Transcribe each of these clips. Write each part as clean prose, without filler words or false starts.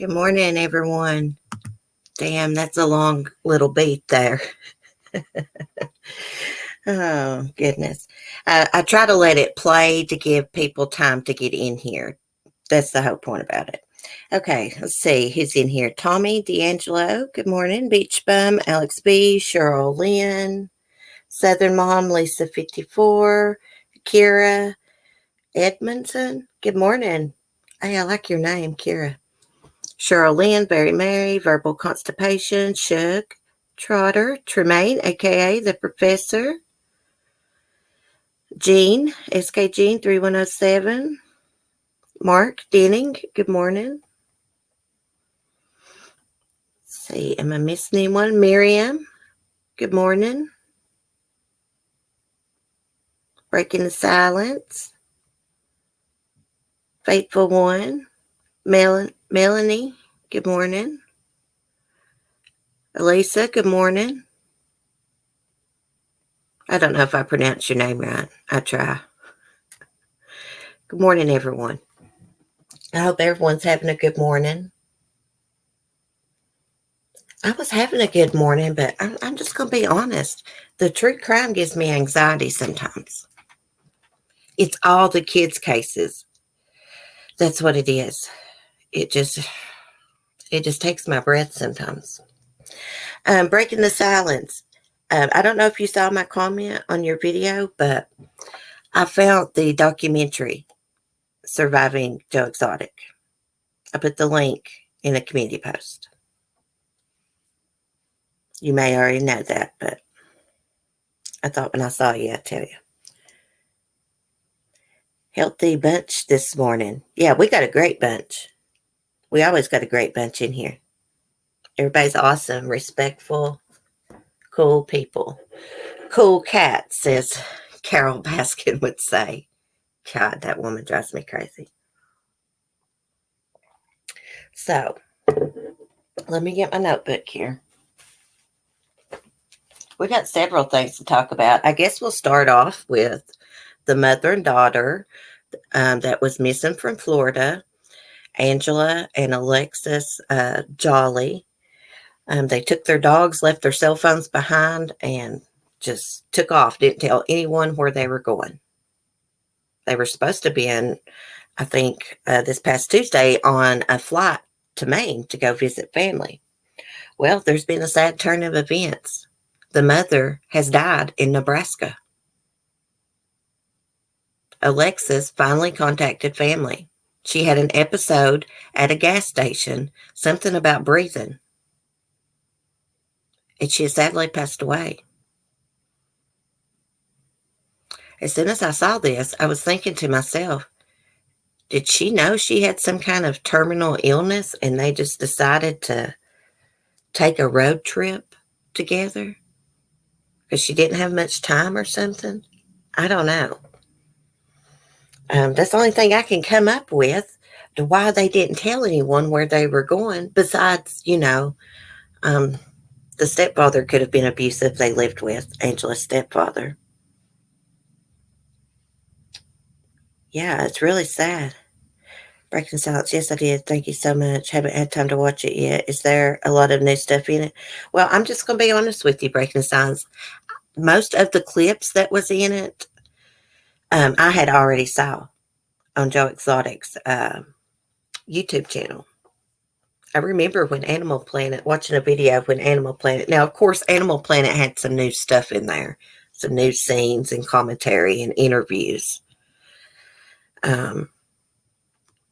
Good morning, everyone. Damn, that's a long little beat there. Oh, goodness. I try to let it play to give people time to get in here. That's the whole point about it. Okay, let's see who's in here. Tommy D'Angelo, good morning. Beach Bum, Alex B, Cheryl Lynn, Southern Mom, Lisa 54, Kira Edmondson, good morning. Hey, I like your name, Kira. Cheryl Lynn, Barry Mary, Verbal Constipation, Shug, Trotter, Tremaine, aka the Professor, Jean, SK Jean 3107, Mark Denning, good morning. Let's see, am I missing anyone? Miriam, good morning. Breaking the Silence, Faithful One, Melanie, good morning. Elisa, good morning. I don't know if I pronounced your name right. I try. Good morning, everyone. I hope everyone's having a good morning. I was having a good morning, but I'm just going to be honest. The true crime gives me anxiety sometimes. It's all the kids' cases. That's what it is. It just takes my breath sometimes. Breaking the silence. I don't know if you saw my comment on your video, but I found the documentary Surviving Joe Exotic. I put the link in a community post. You may already know that, but I thought when I saw you, I'd tell you. Healthy bunch this morning. Yeah, we got a great bunch. We always got a great bunch in here. Everybody's awesome, respectful, cool people. Cool cat, says Carol Baskin would say. God, that woman drives me crazy. So, let me get my notebook here. We got several things to talk about. I guess we'll start off with the mother and daughter that was missing from Florida, Angela and Alexis Jolly. They took their dogs, left their cell phones behind, and just took off. Didn't tell anyone where they were going. They were supposed to be in, I think, this past Tuesday on a flight to Maine to go visit family. Well, there's been a sad turn of events. The mother has died in Nebraska. Alexis finally contacted family. She had an episode at a gas station, something about breathing. And she has sadly passed away. As soon as I saw this, I was thinking to myself, did she know she had some kind of terminal illness and they just decided to take a road trip together? Because she didn't have much time or something? I don't know. That's the only thing I can come up with to why they didn't tell anyone where they were going, besides, the stepfather could have been abusive they lived with, Angela's stepfather. Yeah, it's really sad. Breaking Silence. Yes, I did. Thank you so much. Haven't had time to watch it yet. Is there a lot of new stuff in it? Well, I'm just going to be honest with you, Breaking Silence. Most of the clips that was in it, I had already saw on Joe Exotic's YouTube channel. I remember when Animal Planet, watching a video when Animal Planet. Now, of course, Animal Planet had some new stuff in there, some new scenes and commentary and interviews. But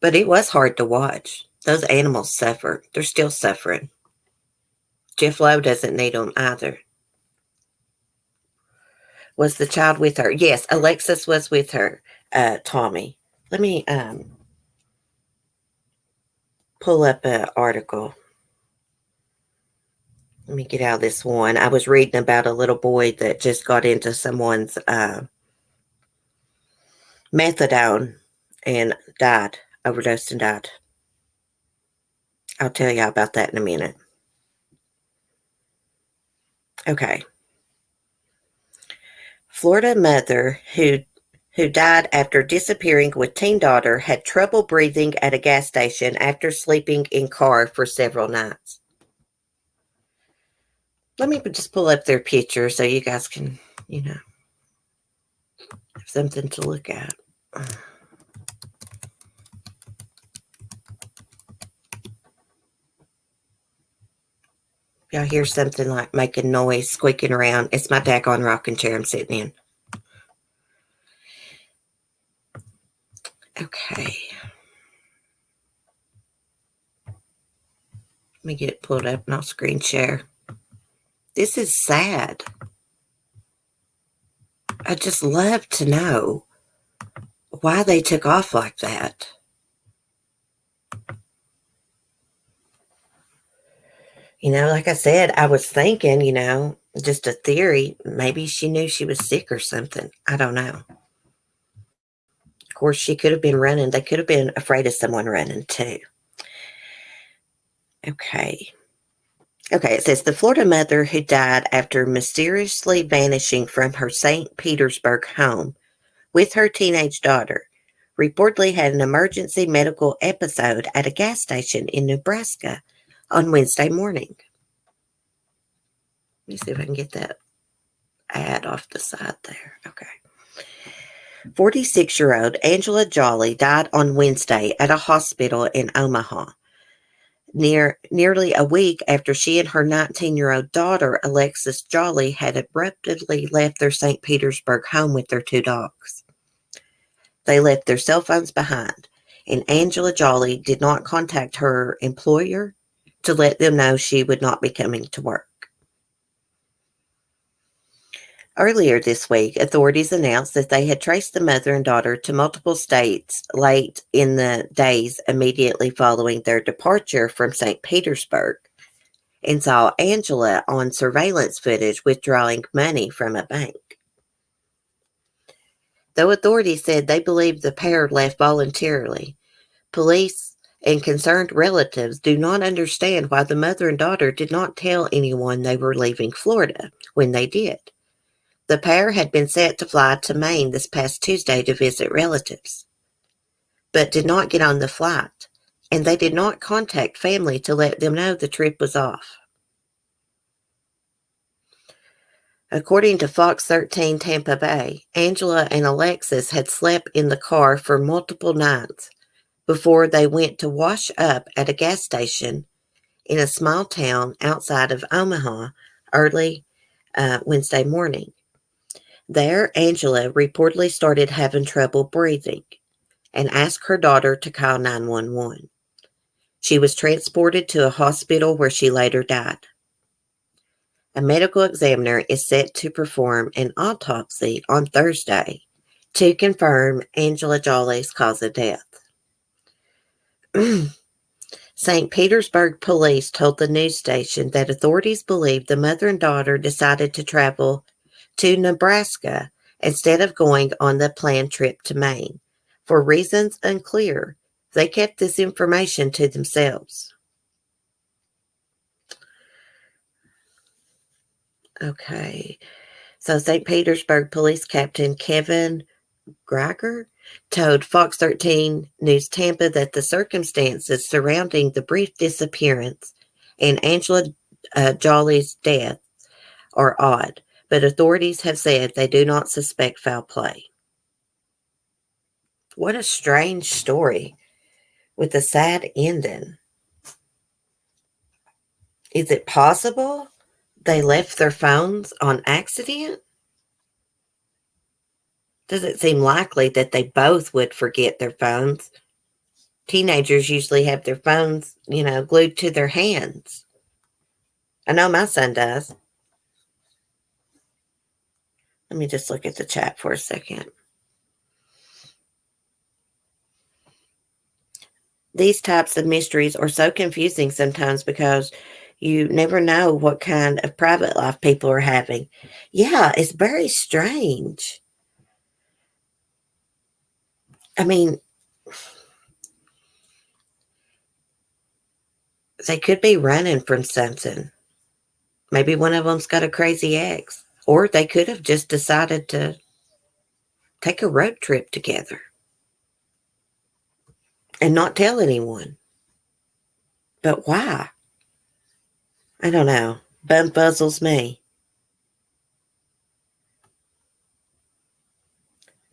it was hard to watch. Those animals suffer. They're still suffering. Jeff Lowe doesn't need them either. Was the child with her? Yes, Alexis was with her, Tommy. Let me pull up an article. Let me get out of this one. I was reading about a little boy that just got into someone's methadone and died, overdosed and died. I'll tell you about that in a minute. Okay. Florida mother who who died after disappearing with teen daughter, had trouble breathing at a gas station after sleeping in car for several nights. Let me just pull up their picture so you guys can, have something to look at. Y'all hear something like making noise, squeaking around. It's my daggone rocking chair I'm sitting in. Okay. Let me get it pulled up and I'll screen share. This is sad. I just love to know why they took off like that. Like I said, I was thinking, just a theory. Maybe she knew she was sick or something. I don't know. Of course, she could have been running. They could have been afraid of someone running too. Okay. Okay, it says the Florida mother who died after mysteriously vanishing from her St. Petersburg home with her teenage daughter reportedly had an emergency medical episode at a gas station in Nebraska on Wednesday morning. Let me see if I can get that ad off the side there. Okay. 46-year-old Angela Jolly died on Wednesday at a hospital in Omaha, nearly a week after she and her 19-year-old daughter, Alexis Jolly, had abruptly left their St. Petersburg home with their 2 dogs. They left their cell phones behind, and Angela Jolly did not contact her employer to let them know she would not be coming to work. Earlier this week, authorities announced that they had traced the mother and daughter to multiple states late in the days immediately following their departure from St. Petersburg and saw Angela on surveillance footage withdrawing money from a bank. Though authorities said they believed the pair left voluntarily, police and concerned relatives do not understand why the mother and daughter did not tell anyone they were leaving Florida when they did. The pair had been set to fly to Maine this past Tuesday to visit relatives, but did not get on the flight, and they did not contact family to let them know the trip was off. According to Fox 13 Tampa Bay, Angela and Alexis had slept in the car for multiple nights before they went to wash up at a gas station in a small town outside of Omaha early Wednesday morning. There, Angela reportedly started having trouble breathing and asked her daughter to call 911. She was transported to a hospital where she later died. A medical examiner is set to perform an autopsy on Thursday to confirm Angela Jolly's cause of death. St. Petersburg police told the news station that authorities believe the mother and daughter decided to travel to Nebraska instead of going on the planned trip to Maine. For reasons unclear, they kept this information to themselves. Okay, so St. Petersburg Police Captain Kevin Greiger told Fox 13 News Tampa that the circumstances surrounding the brief disappearance and Angela Jolly's death are odd, but authorities have said they do not suspect foul play. What a strange story with a sad ending. Is it possible they left their phones on accident? Does it seem likely that they both would forget their phones? Teenagers usually have their phones, glued to their hands. I know my son does. Let me just look at the chat for a second. These types of mysteries are so confusing sometimes because you never know what kind of private life people are having. Yeah, it's very strange. I mean, they could be running from something. Maybe one of them's got a crazy ex. Or they could have just decided to take a road trip together and not tell anyone. But why? I don't know. Puzzles me.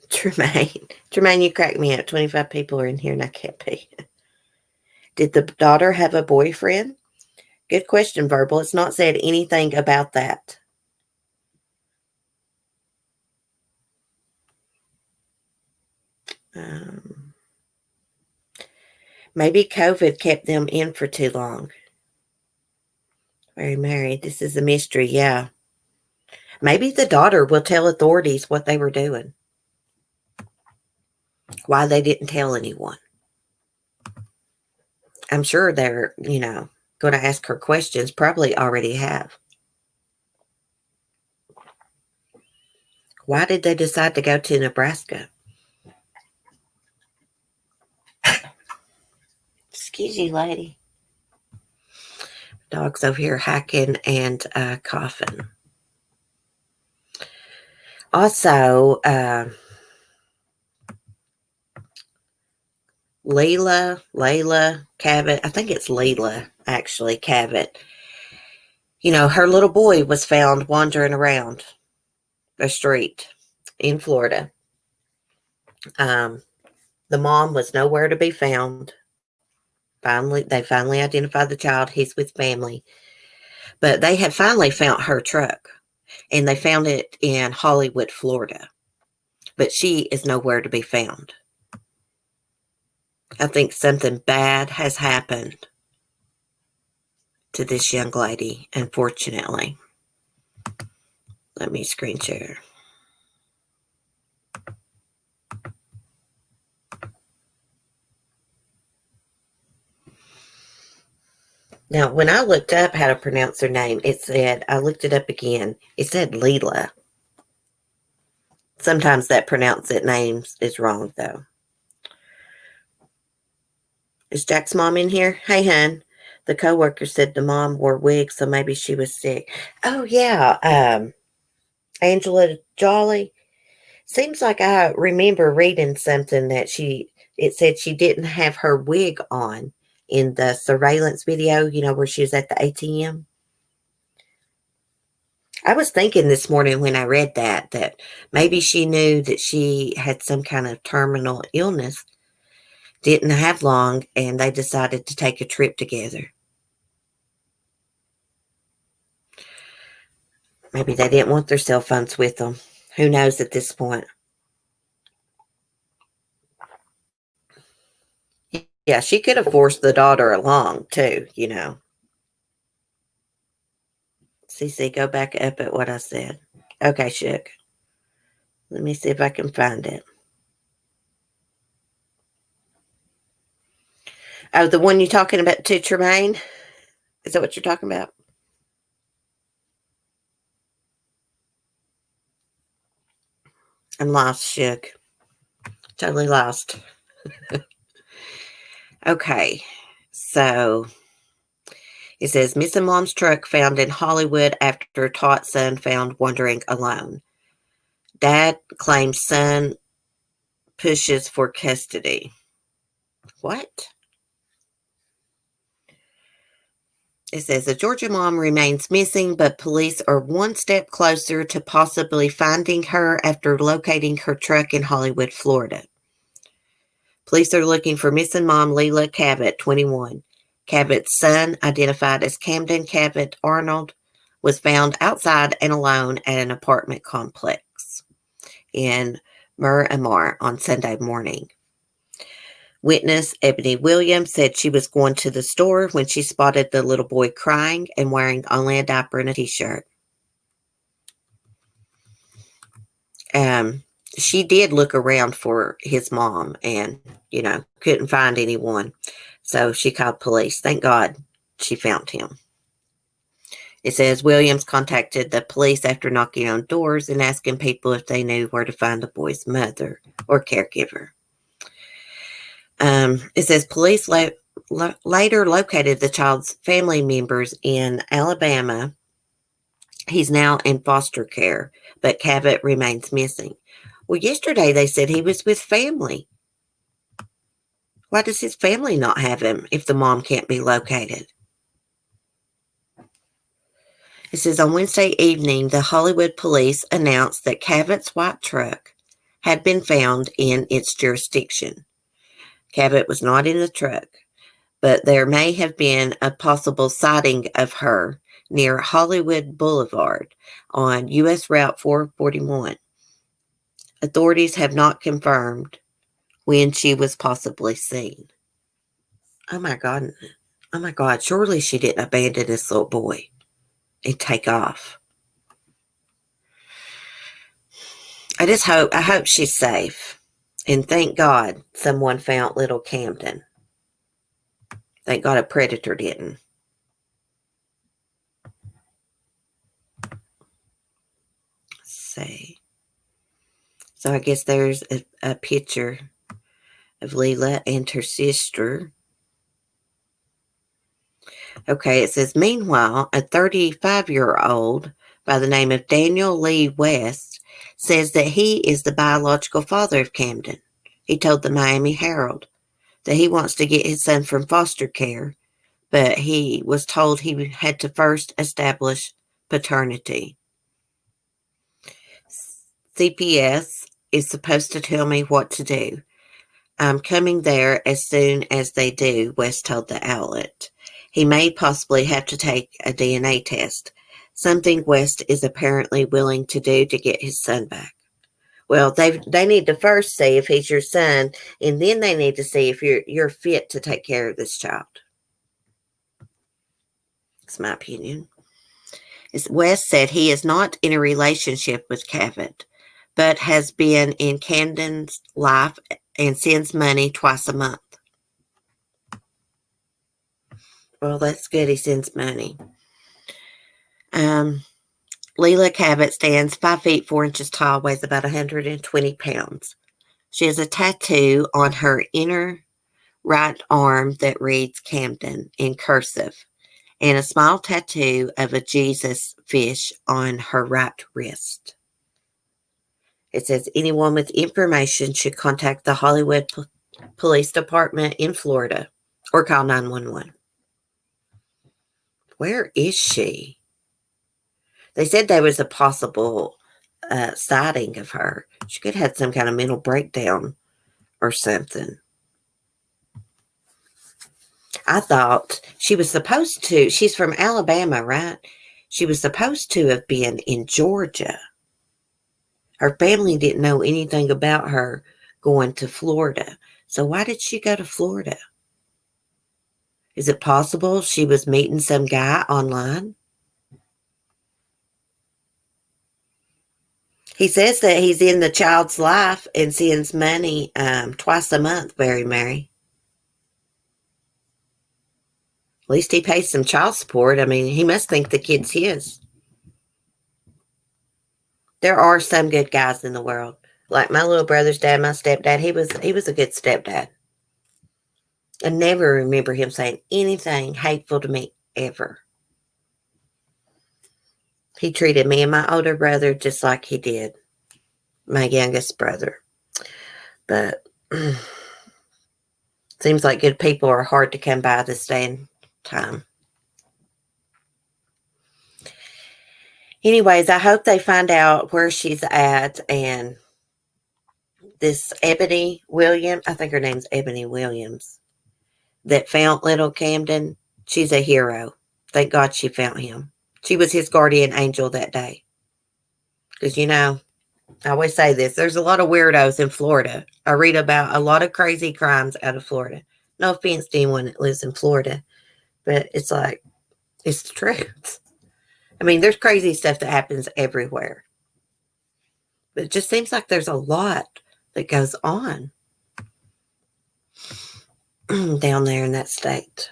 Tremaine, you crack me up. 25 people are in here and I can't pee. Did the daughter have a boyfriend? Good question, Verbal. It's not said anything about that. Maybe COVID kept them in for too long. Very married. This is a mystery, yeah. Maybe the daughter will tell authorities what they were doing. Why they didn't tell anyone. I'm sure they're, going to ask her questions. Probably already have. Why did they decide to go to Nebraska? Excuse you, lady. Dog's over here hacking and coughing. Also, Layla Cabot, I think it's Layla, actually, Cabot. Her little boy was found wandering around the street in Florida. The mom was nowhere to be found. They finally identified the child. He's with family. But they had finally found her truck, and they found it in Hollywood, Florida. But she is nowhere to be found. I think something bad has happened to this young lady, unfortunately. Let me screen share. Now, when I looked up how to pronounce her name, I looked it up again. It said Leela. Sometimes that pronounced name is wrong, though. Is Jack's mom in here? Hey, hun. The coworker said the mom wore wigs, so maybe she was sick. Oh, yeah. Angela Jolly. Seems like I remember reading something that it said she didn't have her wig on in the surveillance video, where she was at the ATM. I was thinking this morning when I read that maybe she knew that she had some kind of terminal illness, didn't have long, and they decided to take a trip together. Maybe they didn't want their cell phones with them. Who knows at this point? Yeah, she could have forced the daughter along, too, Cece, go back up at what I said. Okay, Shook. Let me see if I can find it. Oh, the one you're talking about to Tremaine? Is that what you're talking about? I'm lost, Shook. Totally lost. Okay, so it says, missing mom's truck found in Hollywood after taught son found wandering alone. Dad claims son pushes for custody. What? It says, the Georgia mom remains missing, but police are one step closer to possibly finding her after locating her truck in Hollywood, Florida. Police are looking for missing mom Leila Cabot, 21. Cabot's son, identified as Camden Cabot Arnold, was found outside and alone at an apartment complex in Miramar on Sunday morning. Witness Ebony Williams said she was going to the store when she spotted the little boy crying and wearing only a diaper and a t-shirt. She did look around for his mom and, couldn't find anyone. So she called police. Thank God she found him. It says Williams contacted the police after knocking on doors and asking people if they knew where to find the boy's mother or caregiver. It says police later located the child's family members in Alabama. He's now in foster care, but Cabot remains missing. Well, yesterday they said he was with family. Why does his family not have him if the mom can't be located? It says on Wednesday evening, the Hollywood police announced that Cavett white truck had been found in its jurisdiction. Cavett was not in the truck, but there may have been a possible sighting of her near Hollywood Boulevard on U.S. Route 441. Authorities have not confirmed when she was possibly seen. Oh my God. Oh my God. Surely she didn't abandon this little boy and take off. I hope she's safe. And thank God someone found little Camden. Thank God a predator didn't. Let's see. So I guess there's a picture of Leela and her sister. Okay, it says, meanwhile, a 35-year-old by the name of Daniel Lee West says that he is the biological father of Camden. He told the Miami Herald that he wants to get his son from foster care, but he was told he had to first establish paternity. CPS is supposed to tell me what to do. I'm coming there as soon as they do, West told the outlet. He may possibly have to take a DNA test, something West is apparently willing to do to get his son back. Well, they need to first see if he's your son, and then they need to see if you're fit to take care of this child. That's my opinion. West said he is not in a relationship with Cavett, but has been in Camden's life and sends money twice a month. Well, that's good. He sends money. Leela Cavett stands 5 feet 4 inches tall, weighs about 120 pounds. She has a tattoo on her inner right arm that reads Camden in cursive, and a small tattoo of a Jesus fish on her right wrist. It says anyone with information should contact the Hollywood Police Department in Florida or call 911. Where is she? They said there was a possible sighting of her. She could have had some kind of mental breakdown or something. I thought she was supposed to. She's from Alabama, right? She was supposed to have been in Georgia. Her family didn't know anything about her going to Florida. So why did she go to Florida? Is it possible she was meeting some guy online? He says that he's in the child's life and sends money twice a month, Mary. At least he pays some child support. I mean, he must think the kid's his. There are some good guys in the world. Like my little brother's dad, my stepdad, he was a good stepdad. I never remember him saying anything hateful to me, ever. He treated me and my older brother just like he did my youngest brother. But seems like good people are hard to come by this day and time. Anyways, I hope they find out where she's at, and this Ebony Williams, I think her name's Ebony Williams, that found little Camden, she's a hero. Thank God she found him. She was his guardian angel that day. Because, I always say this, there's a lot of weirdos in Florida. I read about a lot of crazy crimes out of Florida. No offense to anyone that lives in Florida, but it's like, it's the truth. I mean, there's crazy stuff that happens everywhere. But it just seems like there's a lot that goes on down there in that state.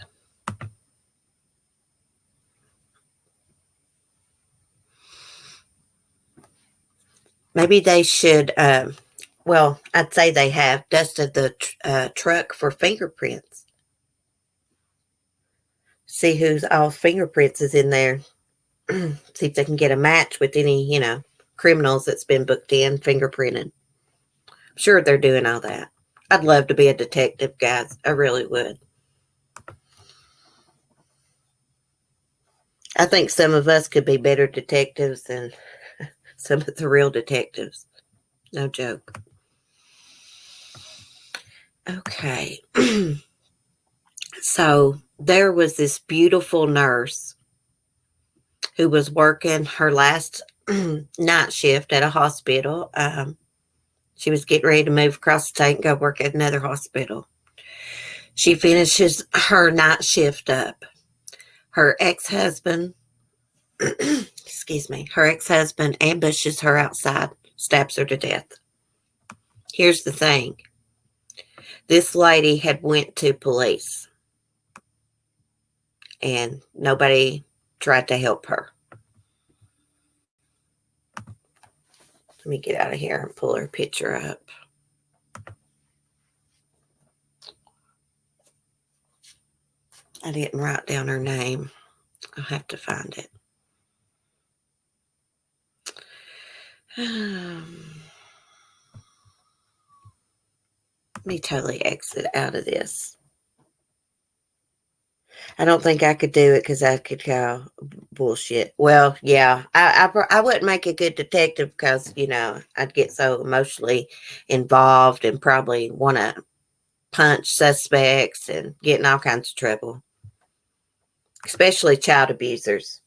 Maybe they should, I'd say they have dusted the truck for fingerprints. See whose all fingerprints is in there. See if they can get a match with any, criminals that's been booked in, fingerprinted. Sure, they're doing all that. I'd love to be a detective, guys. I really would. I think some of us could be better detectives than some of the real detectives. No joke. Okay. So there was this beautiful nurse who was working her last night shift at a hospital. She was getting ready to move across the state and go work at another hospital. She finishes her night shift up. Her ex-husband, excuse me, her ex-husband ambushes her outside, stabs her to death. Here's the thing. This lady had went to police and nobody tried to help her. Let me get out of here and pull her picture up. I didn't write down her name. I'll have to find it. Let me totally exit out of this. I don't think I could do it because I could go bullshit. Well, yeah, I wouldn't make a good detective because, I'd get so emotionally involved and probably want to punch suspects and get in all kinds of trouble, especially child abusers,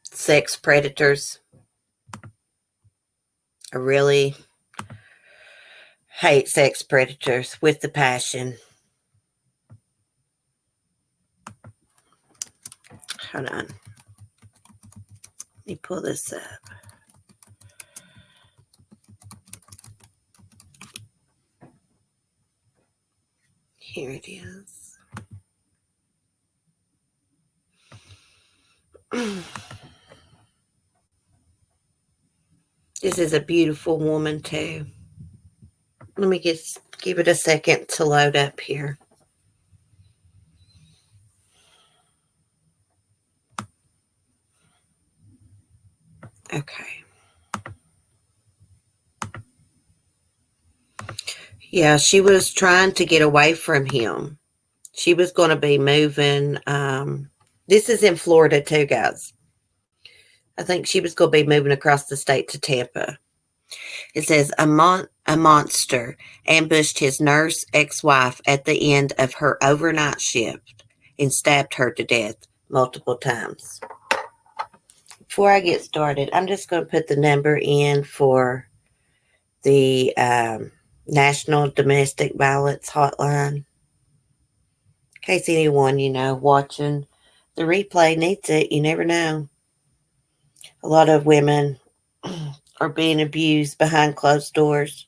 sex predators. I really hate sex predators with the passion. Hold on. Let me pull this up. Here it is. This is a beautiful woman, too. Let me give it a second to load up here. Okay. Yeah, she was trying to get away from him. She was going to be moving. This is in Florida, too, guys. I think she was going to be moving across the state to Tampa. It says a monster ambushed his nurse ex-wife at the end of her overnight shift and stabbed her to death multiple times. Before I get started, I'm just going to put the number in for the National Domestic Violence Hotline. In case anyone, watching the replay needs it, you never know. A lot of women are being abused behind closed doors.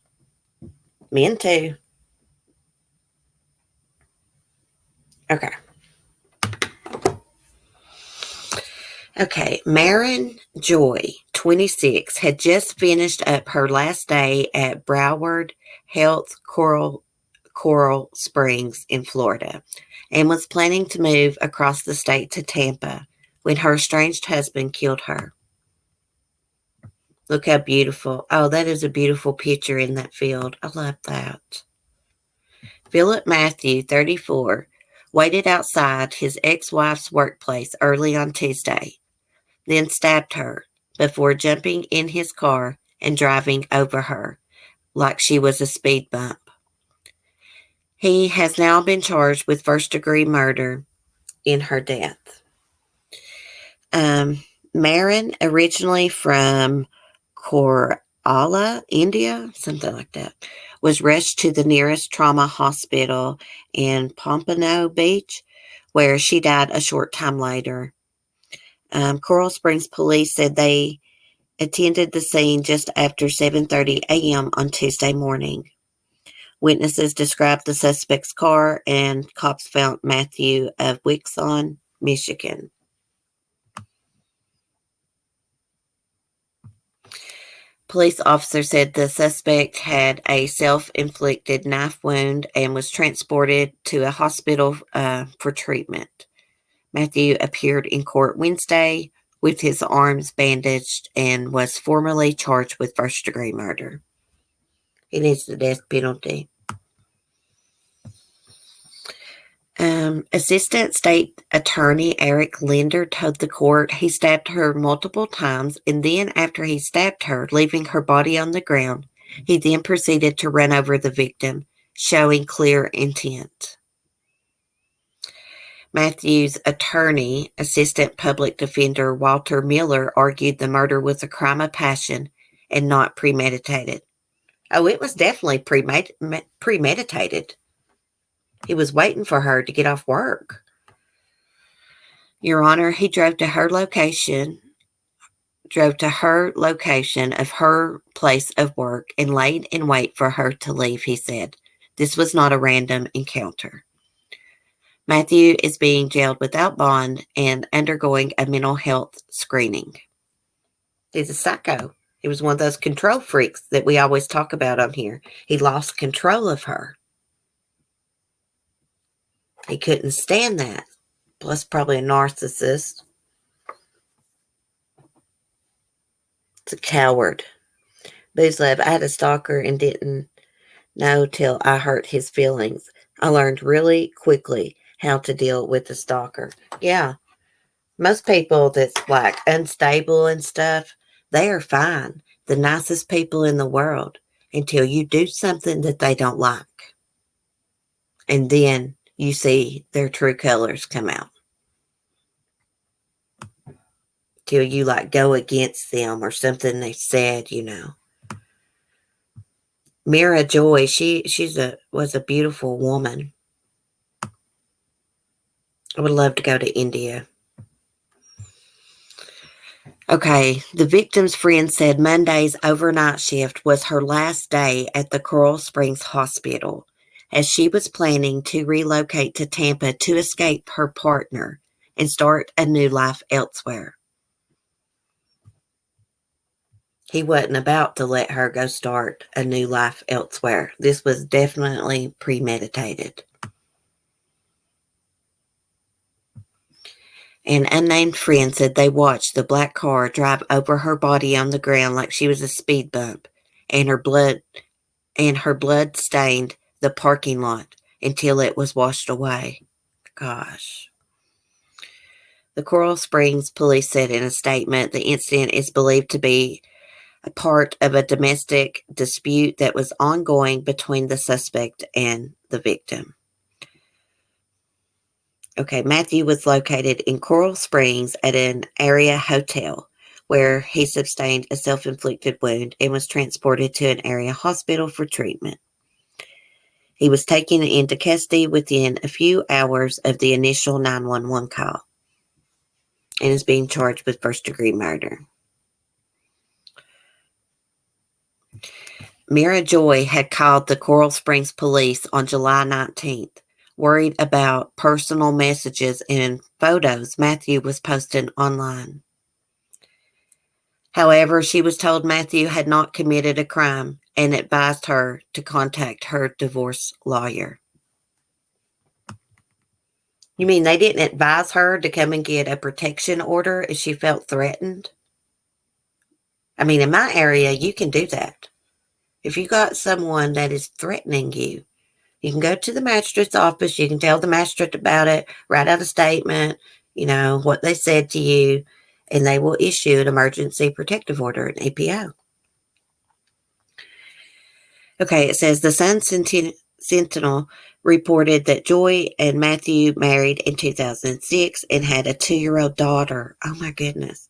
Men too. Okay. Okay, Marin Joy, 26, had just finished up her last day at Broward Health Coral Springs in Florida and was planning to move across the state to Tampa when her estranged husband killed her. Look how beautiful. Oh, that is a beautiful picture in that field. I love that. Philip Matthew, 34, waited outside his ex-wife's workplace early on Tuesday, then stabbed her before jumping in his car and driving over her like she was a speed bump. He has now been charged with first-degree murder in her death. Marin, originally from Kerala, India, something like that, was rushed to the nearest trauma hospital in Pompano Beach, where she died a short time later. Coral Springs police said they attended the scene just after 7:30 a.m. on Tuesday morning. Witnesses described the suspect's car, and cops found Matthew of Wixon, Michigan. Police officer said the suspect had a self-inflicted knife wound and was transported to a hospital for treatment. Matthew appeared in court Wednesday with his arms bandaged and was formally charged with first-degree murder. He needs the death penalty. Assistant State Attorney Eric Linder told the court he stabbed her multiple times, and then after he stabbed her, leaving her body on the ground, he then proceeded to run over the victim, showing clear intent. Matthew's attorney, Assistant Public Defender Walter Miller, argued the murder was a crime of passion and not premeditated. Oh, it was definitely premeditated. He was waiting for her to get off work. Your Honor, he drove to her location of her place of work and laid in wait for her to leave, he said. This was not a random encounter. Matthew is being jailed without bond and undergoing a mental health screening. He's a psycho. He was one of those control freaks that we always talk about on here. He lost control of her. He couldn't stand that. Plus, probably a narcissist. It's a coward. Booze Love, I had a stalker and didn't know till I hurt his feelings. I learned really quickly how to deal with a stalker. Yeah. Most people that's like unstable and stuff, they are fine. The nicest people in the world until you do something that they don't like. And then you see their true colors come out. Till you like go against them or something they said, you know. Mira Joy, was a beautiful woman. I would love to go to India. Okay, the victim's friend said Monday's overnight shift was her last day at the Coral Springs Hospital, as she was planning to relocate to Tampa to escape her partner and start a new life elsewhere. He wasn't about to let her go start a new life elsewhere. This was definitely premeditated. An unnamed friend said they watched the black car drive over her body on the ground like she was a speed bump, and her blood stained the parking lot until it was washed away. Gosh. The Coral Springs police said in a statement the incident is believed to be a part of a domestic dispute that was ongoing between the suspect and the victim. Okay, Matthew was located in Coral Springs at an area hotel where he sustained a self-inflicted wound and was transported to an area hospital for treatment. He was taken into custody within a few hours of the initial 911 call and is being charged with first-degree murder. Mira Joy had called the Coral Springs police on July 19th, worried about personal messages and photos Matthew was posting online. However, she was told Matthew had not committed a crime and advised her to contact her divorce lawyer. You mean they didn't advise her to come and get a protection order if she felt threatened? I mean, in my area, you can do that. If you got someone that is threatening you, you can go to the magistrate's office. You can tell the magistrate about it, write out a statement, you know, what they said to you, and they will issue an emergency protective order, an APO. Okay, it says the Sun Sentinel reported that Joy and Matthew married in 2006 and had a 2-year-old daughter. Oh my goodness.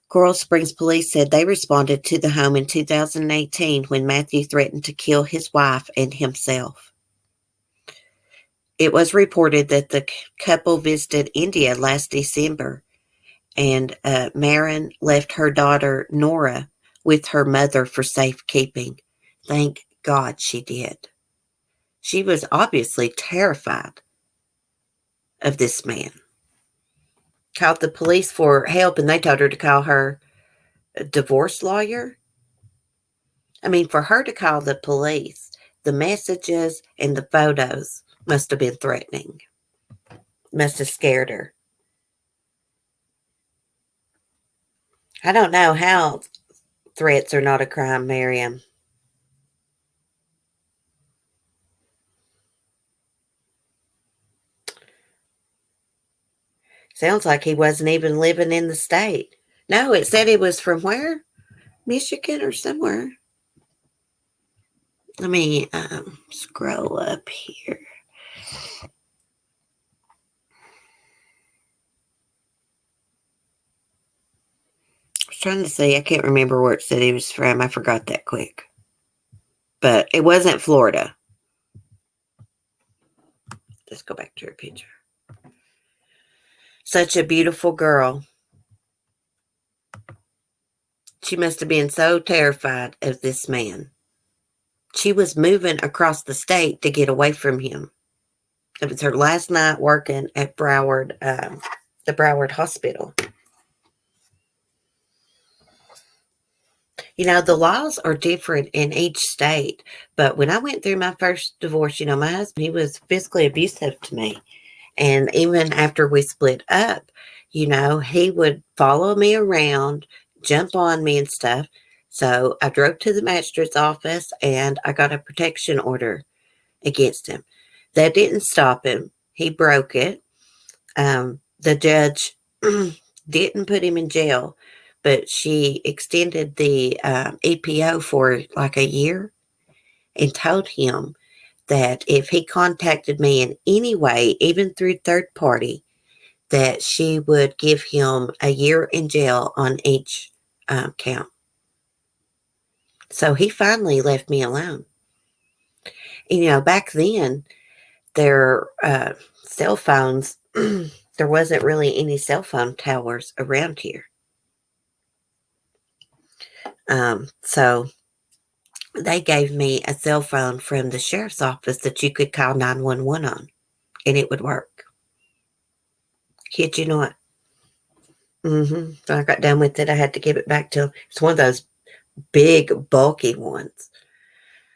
Coral Springs police said they responded to the home in 2018 when Matthew threatened to kill his wife and himself. It was reported that the couple visited India last December, and Marin left her daughter Nora with her mother for safekeeping. Thank God she did. She was obviously terrified of this man. Called the police for help, and they told her to call her divorce lawyer. I mean, for her to call the police, the messages and the photos must have been threatening. Must have scared her. I don't know how threats are not a crime, Miriam. Sounds like he wasn't even living in the state. No, it said he was from where? Michigan or somewhere. Let me scroll up here. I was trying to see. I can't remember where it said he was from. I forgot that quick. But it wasn't Florida. Let's go back to her picture. Such a beautiful girl. She must have been so terrified of this man. She was moving across the state to get away from him. It was her last night working at Broward, the Broward Hospital. You know, the laws are different in each state. But when I went through my first divorce, you know, my husband, he was physically abusive to me. And even after we split up, you know, he would follow me around, jump on me and stuff. So I drove to the magistrate's office and I got a protection order against him. That didn't stop him. He broke it. The judge didn't put him in jail, but she extended the EPO for like a year and told him that if he contacted me in any way, even through third party, that she would give him a year in jail on each count. So he finally left me alone. And, you know, back then, their cell phones, there wasn't really any cell phone towers around here. So they gave me a cell phone from the sheriff's office that you could call 911 on, and it would work. Kid you not. So I got done with it. I had to give it back to him. It's one of those big, bulky ones.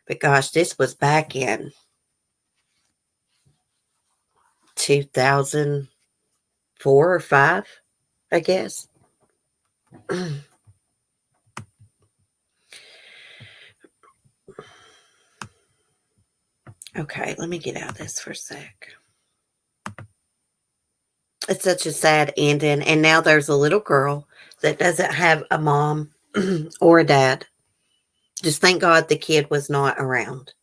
But gosh, this was back in 2004 or 5, I guess. Okay, let me get out of this for a sec. It's such a sad ending. And now there's a little girl that doesn't have a mom or a dad. Just thank God the kid was not around.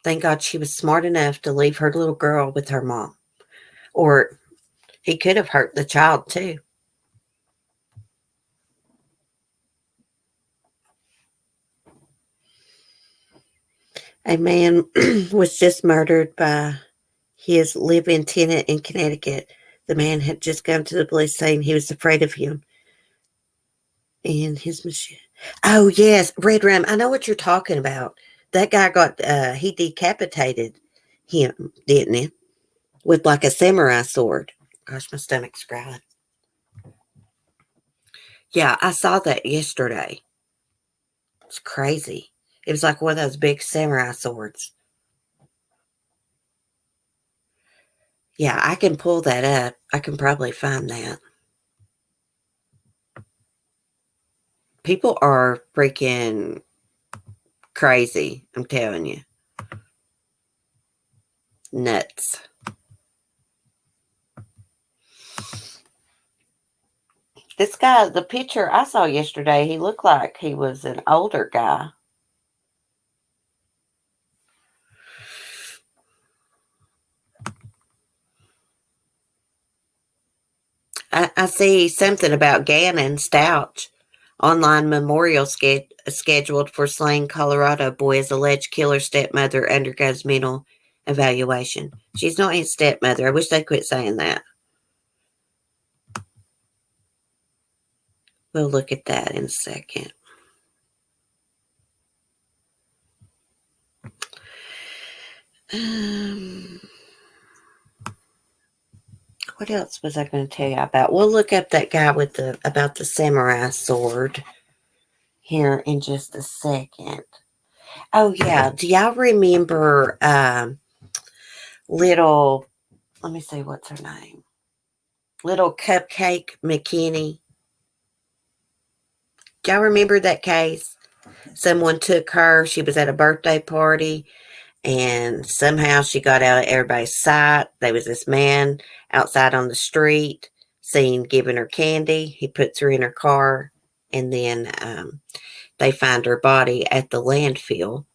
Thank God she was smart enough to leave her little girl with her mom. Or he could have hurt the child too. A man was just murdered by his live-in tenant in Connecticut. The man had just come to the police saying he was afraid of him and his machine. Oh, yes, Red Rum. I know what you're talking about. That guy got, he decapitated him, didn't he? With like a samurai sword. Gosh, my stomach's growling. Yeah, I saw that yesterday. It's crazy. It was like one of those big samurai swords. Yeah, I can pull that up. I can probably find that. People are freaking crazy, I'm telling you. Nuts. This guy, the picture I saw yesterday, he looked like he was an older guy. I see something about Gannon Stouch. Online memorial scheduled for slain Colorado boy as alleged killer stepmother undergoes mental evaluation. She's not his stepmother. I wish they'd quit saying that. We'll look at that in a second. What else was I going to tell you about? We'll look up that guy with about the samurai sword here in just a second. Oh yeah, do y'all remember little? Let me see, what's her name? Little Cupcake McKinney. Do y'all remember that case? Someone took her. She was at a birthday party, and somehow she got out of everybody's sight. There was this man outside on the street seen giving her candy. He puts her in her car, and then they find her body at the landfill.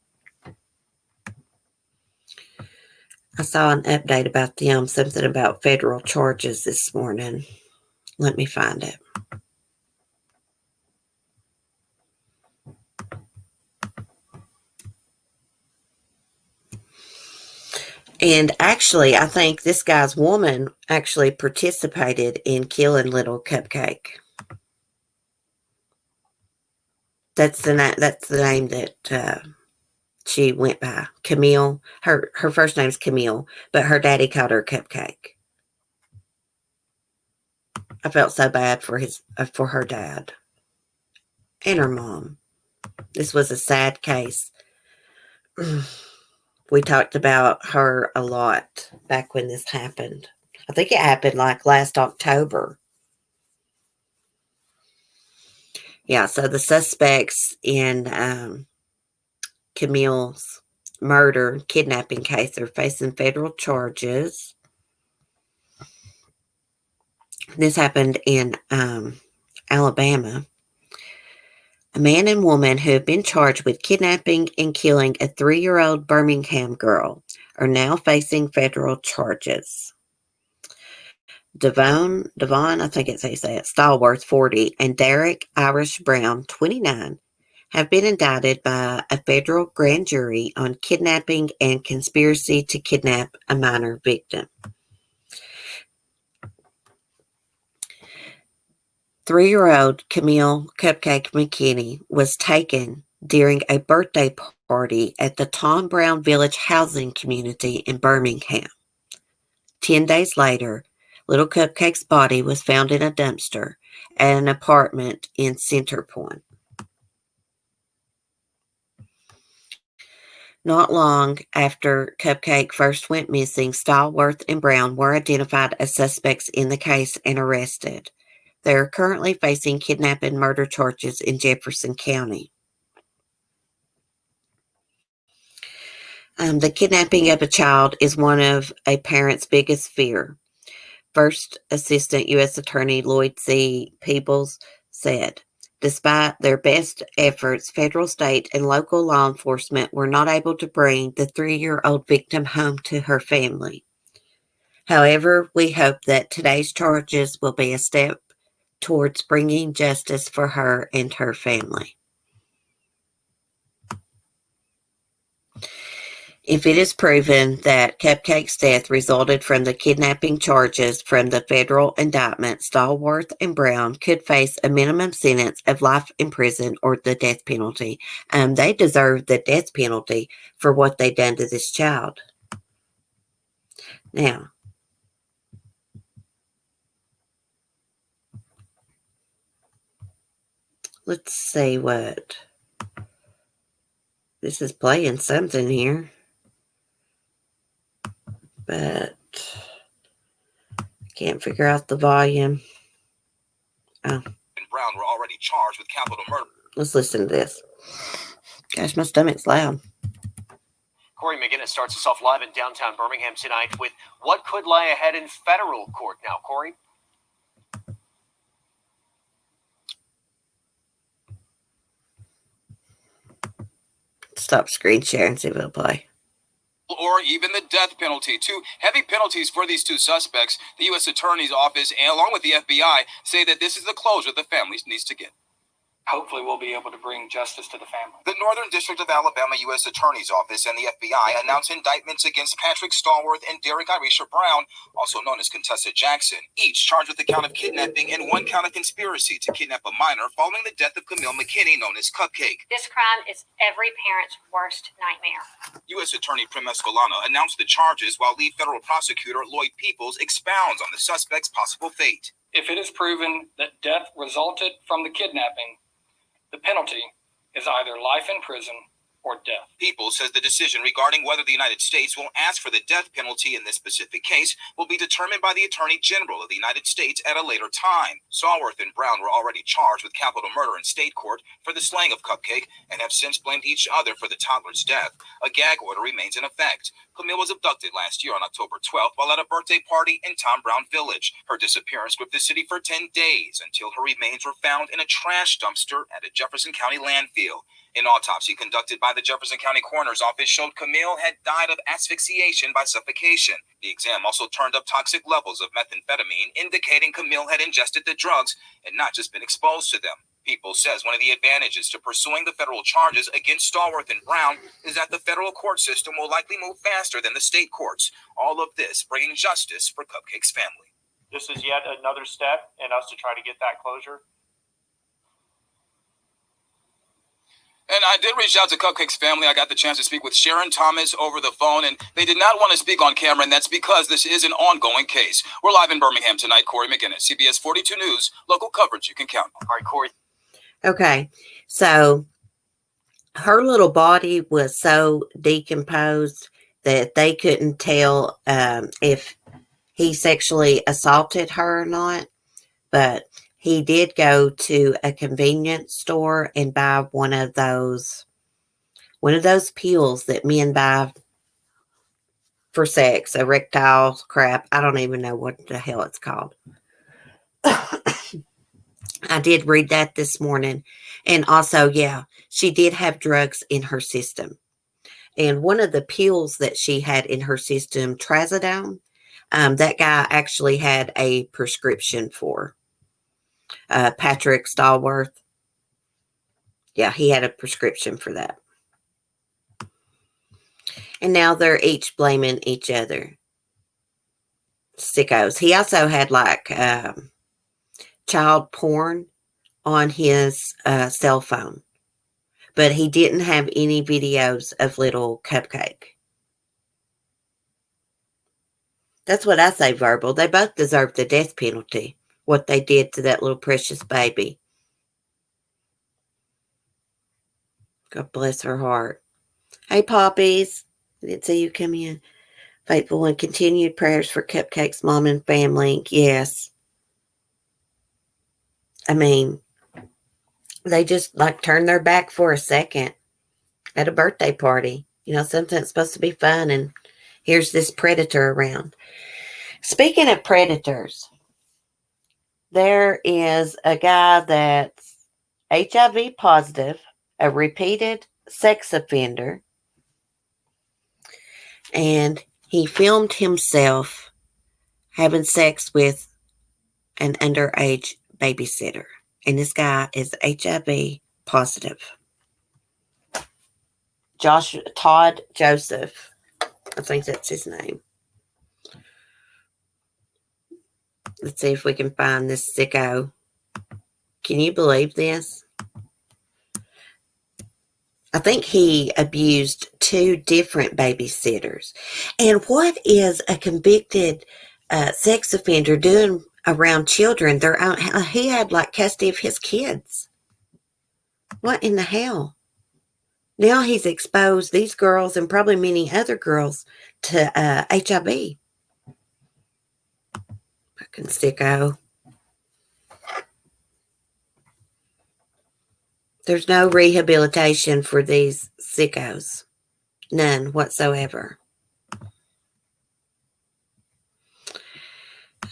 I saw an update about them, something about federal charges this morning. Let me find it. And actually, I think this guy's woman actually participated in killing little Cupcake. That's the name that she went by, Camille. Her first name's Camille, but her daddy called her Cupcake. I felt so bad for her dad and her mom. This was a sad case. We talked about her a lot back when this happened. I think it happened like last October. Yeah, so the suspects in Camille's murder, kidnapping case are facing federal charges. This happened in Alabama. A man and woman who have been charged with kidnapping and killing a 3-year-old Birmingham girl are now facing federal charges. Devon, I think it's how you say it, Stallworth, 40, and Derek Irish Brown, 29, have been indicted by a federal grand jury on kidnapping and conspiracy to kidnap a minor victim. 3-year-old Camille Cupcake McKinney was taken during a birthday party at the Tom Brown Village housing community in Birmingham. 10 days later, little Cupcake's body was found in a dumpster at an apartment in Center Point. Not long after Cupcake first went missing, Stallworth and Brown were identified as suspects in the case and arrested. They are currently facing kidnapping and murder charges in Jefferson County. The kidnapping of a child is one of a parent's biggest fear. First Assistant U.S. Attorney Lloyd C. Peebles said, despite their best efforts, federal, state, and local law enforcement were not able to bring the 3-year-old victim home to her family. However, we hope that today's charges will be a step towards bringing justice for her and her family. If it is proven that Cupcake's death resulted from the kidnapping charges from the federal indictment, Stallworth and Brown could face a minimum sentence of life in prison or the death penalty. They deserve the death penalty for what they done to this child. Now, let's see what this is playing something here, but I can't figure out the volume. Oh. Brown were already charged with capital murder. Let's listen to this. Gosh, my stomach's loud. Corey McGinnis starts us off live in downtown Birmingham tonight with what could lie ahead in federal court now. Corey? Stop screen sharing and see if it'll play. Or even the death penalty. 2 heavy penalties for these 2 suspects. The U.S. Attorney's Office, and along with the FBI, say that this is the closure the family needs to get. Hopefully we'll be able to bring justice to the family. The Northern District of Alabama U.S. Attorney's Office and the FBI announced indictments against Patrick Stallworth and Derek Irisha Brown, also known as Contessa Jackson, each charged with the count of kidnapping and 1 count of conspiracy to kidnap a minor following the death of Camille McKinney, known as Cupcake. This crime is every parent's worst nightmare. U.S. Attorney Prem Escalona announced the charges while lead federal prosecutor Lloyd Peebles expounds on the suspect's possible fate. If it is proven that death resulted from the kidnapping, the penalty is either life in prison or death. People says the decision regarding whether the United States will ask for the death penalty in this specific case will be determined by the Attorney General of the United States at a later time. Stallworth and Brown were already charged with capital murder in state court for the slaying of Cupcake and have since blamed each other for the toddler's death. A gag order remains in effect. Camille was abducted last year on October 12th while at a birthday party in Tom Brown Village. Her disappearance gripped the city for 10 days until her remains were found in a trash dumpster at a Jefferson County landfill. An autopsy conducted by the Jefferson County Coroner's Office showed Camille had died of asphyxiation by suffocation. The exam also turned up toxic levels of methamphetamine, indicating Camille had ingested the drugs and not just been exposed to them. People says one of the advantages to pursuing the federal charges against Stallworth and Brown is that the federal court system will likely move faster than the state courts. All of this bringing justice for Cupcake's family. This is yet another step in us to try to get that closure. And I did reach out to Cupcake's family. I got the chance to speak with Sharon Thomas over the phone, and they did not want to speak on camera, and that's because this is an ongoing case. We're live in Birmingham tonight. Corey McGinnis, CBS 42 News, local coverage you can count on. All right, Corey. Okay, so her little body was so decomposed that they couldn't tell if he sexually assaulted her or not, but he did go to a convenience store and buy one of those pills that men buy for sex, erectile crap. I don't even know what the hell it's called. I did read that this morning. And also, yeah, she did have drugs in her system. And one of the pills that she had in her system, trazodone, that guy actually had a prescription for. Patrick Stallworth. Yeah, he had a prescription for that. And now they're each blaming each other. Sickos. He also had like child porn on his cell phone. But he didn't have any videos of little Cupcake. That's what I say, Verbal. They both deserve the death penalty. What they did to that little precious baby. God bless her heart. Hey, Poppies. I didn't see you come in. Faithful and continued prayers for Cupcake's mom and family. Yes. I mean, they just like turned their back for a second at a birthday party. You know, something that's supposed to be fun, and here's this predator around. Speaking of predators, there is a guy that's HIV positive, a repeated sex offender, and he filmed himself having sex with an underage babysitter. And this guy is HIV positive. Todd Joseph. I think that's his name. Let's see if we can find this sicko. Can you believe this? I think he abused 2 different babysitters. And what is a convicted sex offender doing around children? He had like custody of his kids. What in the hell? Now he's exposed these girls and probably many other girls to HIV. Fucking sicko. There's no rehabilitation for these sickos. None whatsoever.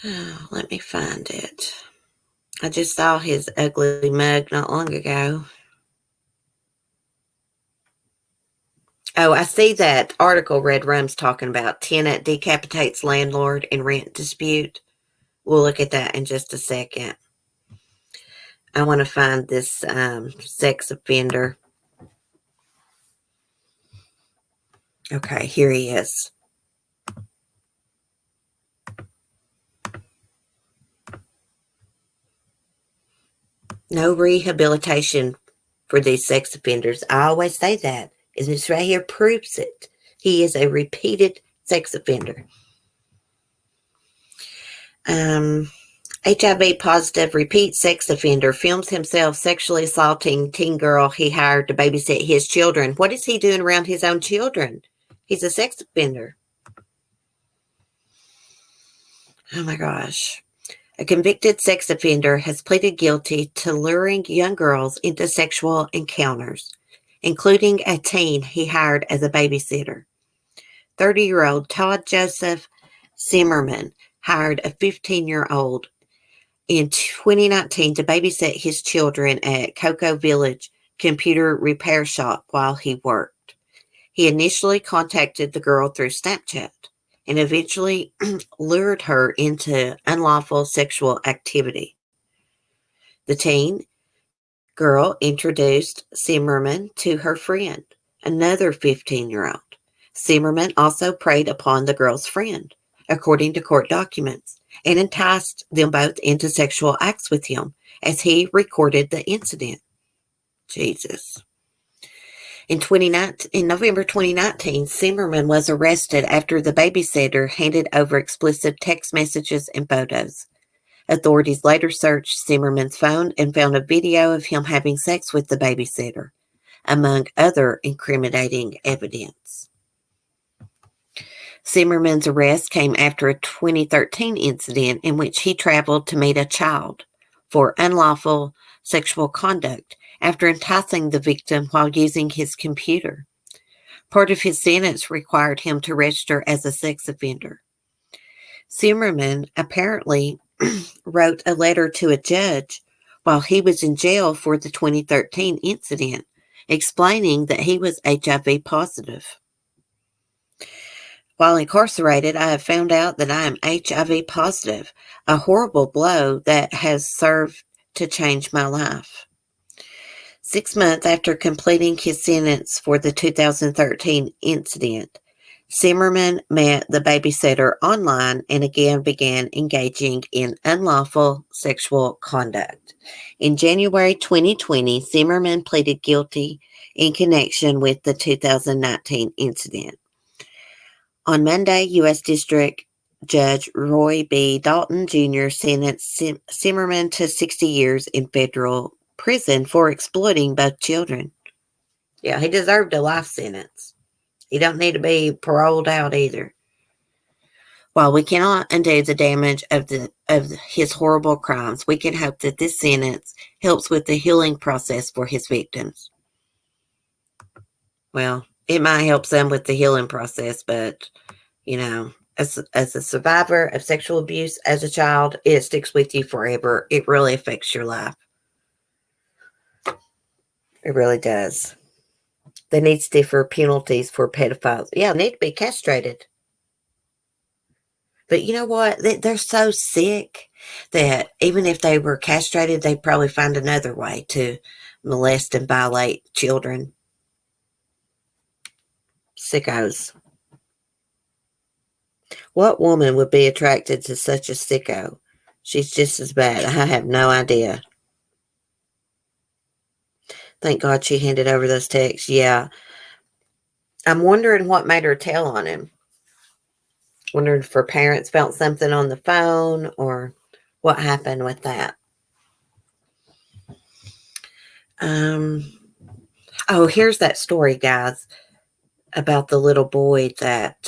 Oh, let me find it. I just saw his ugly mug not long ago. Oh, I see that article Red Rum's talking about. Tenant decapitates landlord in rent dispute. We'll look at that in just a second. I want to find this sex offender. Okay, here he is. No rehabilitation for these sex offenders. I always say that. And this right here proves it. He is a repeated sex offender. HIV positive repeat sex offender films himself sexually assaulting teen girl he hired to babysit his children. What is he doing around his own children? He's a sex offender. Oh my gosh. A convicted sex offender has pleaded guilty to luring young girls into sexual encounters, including a teen he hired as a babysitter. 30-year-old Todd Joseph Zimmerman hired a 15-year-old in 2019 to babysit his children at Cocoa Village computer repair shop while he worked. He initially contacted the girl through Snapchat and eventually lured her into unlawful sexual activity. The teen girl introduced Zimmerman to her friend, another 15-year-old. Zimmerman also preyed upon the girl's friend, according to court documents, and enticed them both into sexual acts with him as he recorded the incident. Jesus. In November 2019, Zimmerman was arrested after the babysitter handed over explicit text messages and photos. Authorities later searched Zimmerman's phone and found a video of him having sex with the babysitter, among other incriminating evidence. Zimmerman's arrest came after a 2013 incident in which he traveled to meet a child for unlawful sexual conduct after enticing the victim while using his computer. Part of his sentence required him to register as a sex offender. Zimmerman apparently wrote a letter to a judge while he was in jail for the 2013 incident, explaining that he was HIV positive. While incarcerated, I have found out that I am HIV positive, a horrible blow that has served to change my life. 6 months after completing his sentence for the 2013 incident, Zimmerman met the babysitter online and again began engaging in unlawful sexual conduct. In January 2020, Zimmerman pleaded guilty in connection with the 2019 incident. On Monday, U.S. District Judge Roy B. Dalton Jr. sentenced Zimmerman to 60 years in federal prison for exploiting both children. Yeah, he deserved a life sentence. He don't need to be paroled out either. While we cannot undo the damage of his horrible crimes, we can hope that this sentence helps with the healing process for his victims. Well, it might help some with the healing process, but, as a survivor of sexual abuse as a child, it sticks with you forever. It really affects your life. It really does. They need stiffer penalties for pedophiles. Yeah, they need to be castrated. But you know what? They're so sick that even if they were castrated, they'd probably find another way to molest and violate children. Sickos. What woman would be attracted to such a sicko? She's just as bad. I have no idea. Thank God she handed over those texts. Yeah. I'm wondering what made her tell on him. Wondering if her parents felt something on the phone or what happened with that. Here's that story, guys, about the little boy that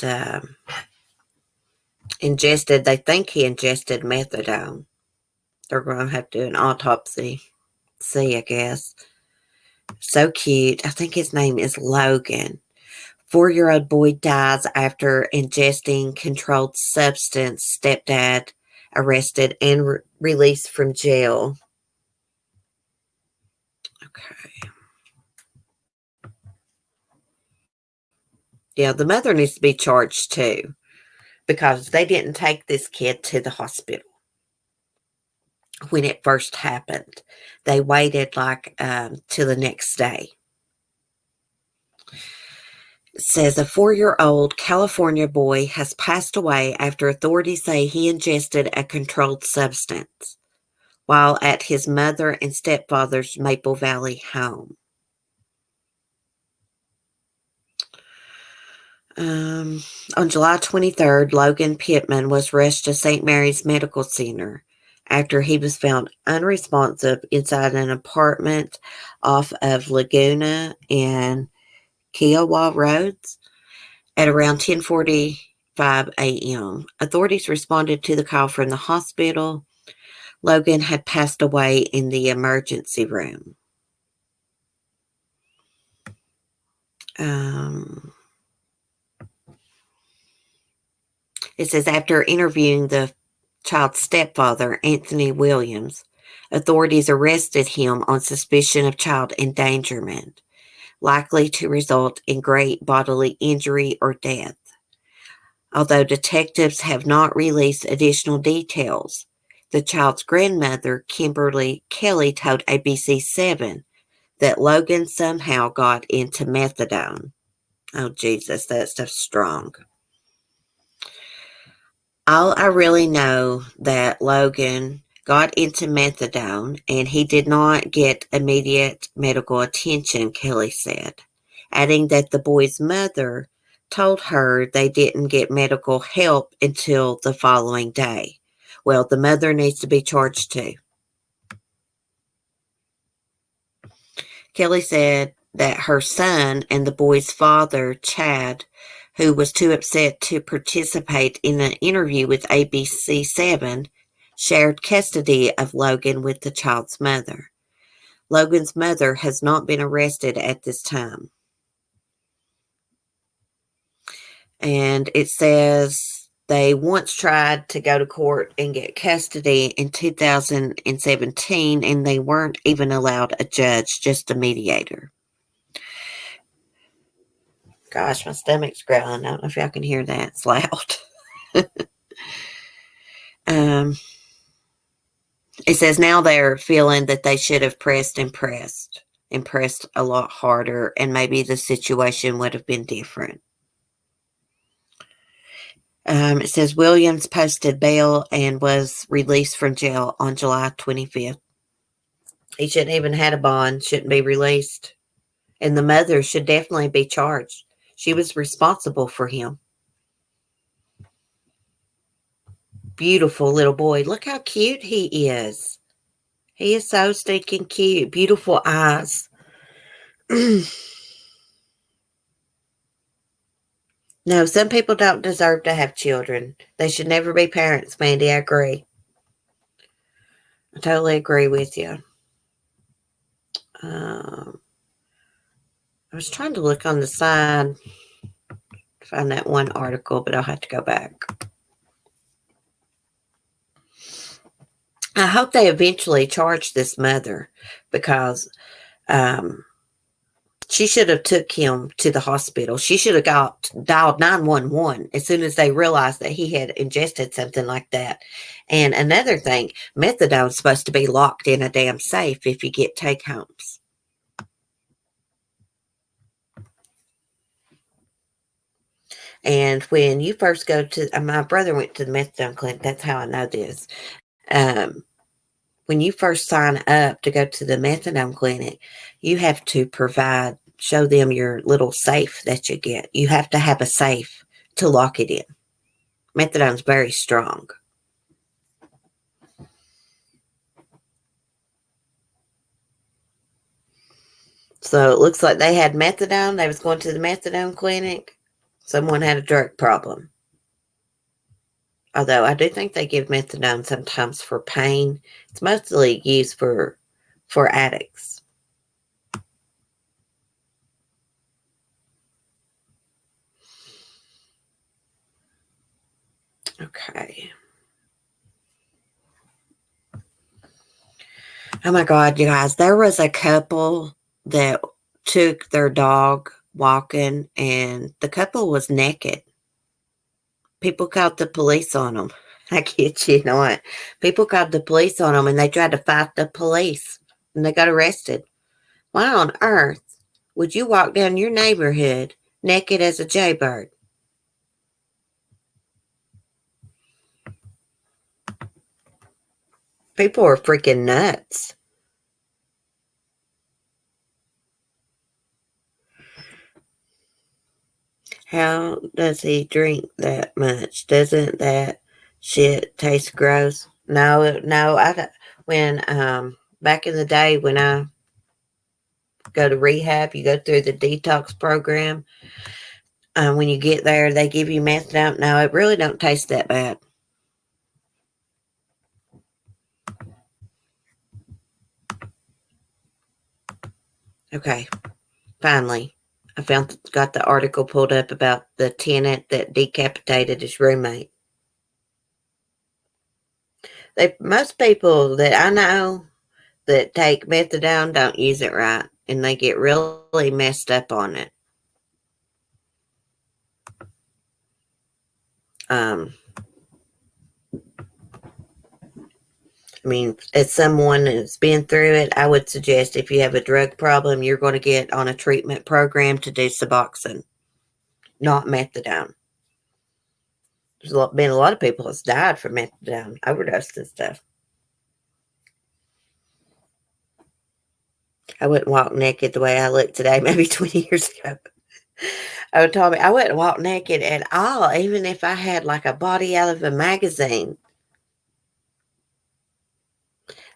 they think he ingested methadone. They're going to have to do an autopsy. See, I guess. So cute. I think his name is Logan. 4-year-old boy dies after ingesting controlled substance. Stepdad arrested and released from jail. Okay. Yeah, the mother needs to be charged too, because they didn't take this kid to the hospital when it first happened. They waited till the next day. It says a 4-year-old California boy has passed away after authorities say he ingested a controlled substance while at his mother and stepfather's Maple Valley home. On July 23rd, Logan Pittman was rushed to St. Mary's Medical Center after he was found unresponsive inside an apartment off of Laguna and Kiowa Roads at around 10:45 a.m. Authorities responded to the call from the hospital. Logan had passed away in the emergency room. It says, after interviewing the child's stepfather, Anthony Williams, authorities arrested him on suspicion of child endangerment, likely to result in great bodily injury or death. Although detectives have not released additional details, the child's grandmother, Kimberly Kelly, told ABC7 that Logan somehow got into methadone. Oh, Jesus, that stuff's strong. All I really know that Logan got into methadone and he did not get immediate medical attention, Kelly said, adding that the boy's mother told her they didn't get medical help until the following day. Well, the mother needs to be charged too. Kelly said that her son and the boy's father, Chad, who was too upset to participate in an interview with ABC7, shared custody of Logan with the child's mother. Logan's mother has not been arrested at this time. And it says they once tried to go to court and get custody in 2017, and they weren't even allowed a judge, just a mediator. Gosh, my stomach's growling. I don't know if y'all can hear that. It's loud. It says now they're feeling that they should have pressed a lot harder, and maybe the situation would have been different. It says Williams posted bail and was released from jail on July 25th. He shouldn't even had a bond, shouldn't be released. And the mother should definitely be charged. She was responsible for him. Beautiful little boy. Look how cute he is. He is so stinking cute. Beautiful eyes. No, some people don't deserve to have children. They should never be parents, Mandy. I agree. I totally agree with you. I was trying to look on the side to find that one article, but I'll have to go back. I hope they eventually charge this mother, because she should have took him to the hospital. She should have dialed 911 as soon as they realized that he had ingested something like that. And another thing, methadone's supposed to be locked in a damn safe if you get take-homes. And when you first go to, my brother went to the methadone clinic. That's how I know this. When you first sign up to go to the methadone clinic, you have to show them your little safe that you get. You have to have a safe to lock it in. Methadone's very strong. So it looks like they had methadone. They was going to the methadone clinic. Someone had a drug problem. Although I do think they give methadone sometimes for pain. It's mostly used for addicts. Okay. Oh my God, you guys. There was a couple that took their dog walking, and the couple was naked. People called the police on them. I kid you not. People called the police on them, and they tried to fight the police, and they got arrested. Why on earth would you walk down your neighborhood naked as a jaybird? People are freaking nuts. How does he drink that much? Doesn't that shit taste gross? No, when back in the day when I go to rehab, you go through the detox program. When you get there, they give you methadone. No, it really don't taste that bad. Okay, finally, got the article pulled up about the tenant that decapitated his roommate. Most people that I know that take methadone don't use it right, and they get really messed up on it. Um, I mean, as someone that's been through it, I would suggest if you have a drug problem, you're going to get on a treatment program to do Suboxone, not methadone. There's been a lot of people that's died from methadone overdose and stuff. I wouldn't walk naked the way I look today, maybe 20 years ago. I would tell me I wouldn't walk naked at all, even if I had like a body out of a magazine.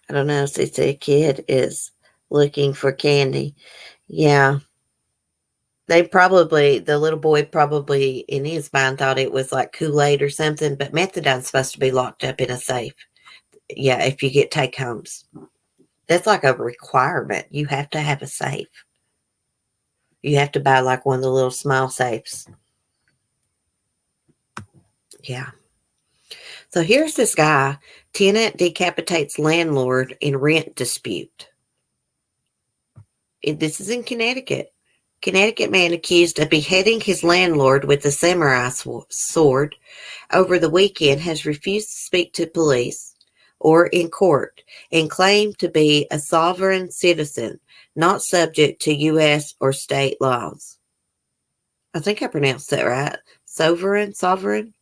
I don't know. See, the kid is looking for candy. Yeah. The little boy probably in his mind thought it was like Kool-Aid or something, but methadone's supposed to be locked up in a safe. Yeah, if you get take homes. That's like a requirement. You have to have a safe. You have to buy like one of the little small safes. Yeah. So here's this guy. Tenant decapitates landlord in rent dispute. This is in Connecticut. Connecticut man accused of beheading his landlord with a samurai sword over the weekend has refused to speak to police or in court and claimed to be a sovereign citizen, not subject to U.S. or state laws. I think I pronounced that right. Sovereign.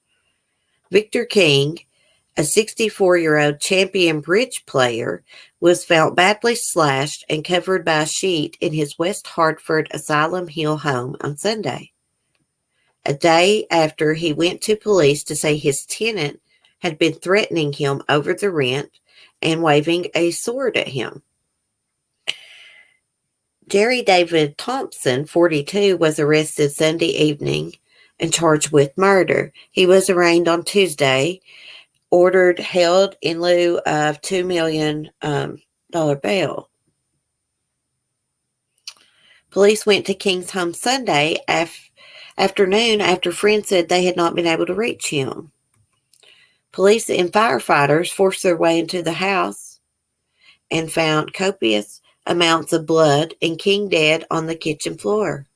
Victor King, a 64-year-old champion bridge player, was found badly slashed and covered by a sheet in his West Hartford Asylum Hill home on Sunday, a day after he went to police to say his tenant had been threatening him over the rent and waving a sword at him. Jerry David Thompson, 42, was arrested Sunday evening and charged with murder. He was arraigned on Tuesday, ordered held in lieu of $2 million bail. Police went to King's home Sunday afternoon after friends said they had not been able to reach him. Police and firefighters forced their way into the house and found copious amounts of blood and King dead on the kitchen floor.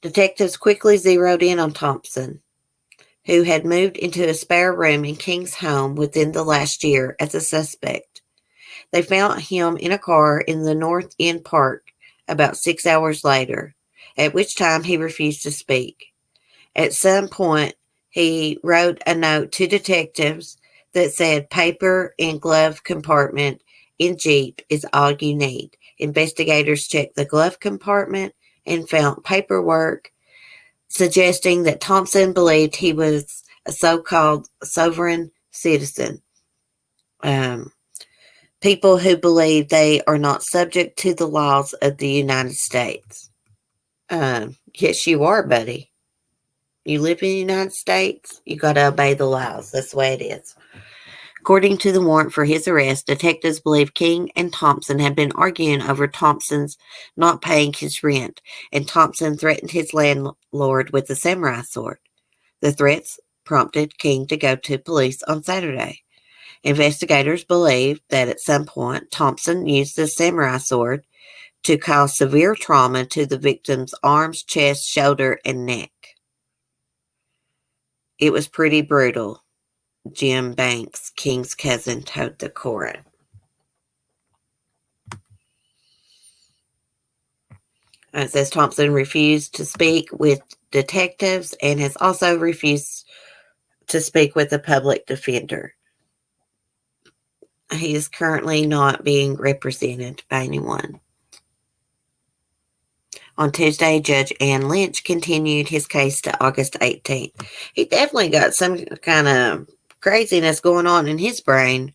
Detectives quickly zeroed in on Thompson, who had moved into a spare room in King's home within the last year as a suspect. They found him in a car in the North End Park about 6 hours later, at which time he refused to speak. At some point, he wrote a note to detectives that said, "Paper and glove compartment in Jeep is all you need." Investigators checked the glove compartment and found paperwork suggesting that Thompson believed he was a so-called sovereign citizen. People who believe they are not subject to the laws of the United States. Yes, you are, buddy. You live in the United States, you got to obey the laws. That's the way it is. According to the warrant for his arrest, detectives believe King and Thompson had been arguing over Thompson's not paying his rent, and Thompson threatened his landlord with a samurai sword. The threats prompted King to go to police on Saturday. Investigators believe that at some point, Thompson used the samurai sword to cause severe trauma to the victim's arms, chest, shoulder, and neck. It was pretty brutal, Jim Banks, King's cousin, told the court. It says Thompson refused to speak with detectives and has also refused to speak with a public defender. He is currently not being represented by anyone. On Tuesday, Judge Ann Lynch continued his case to August 18th. He definitely got some kind of craziness going on in his brain.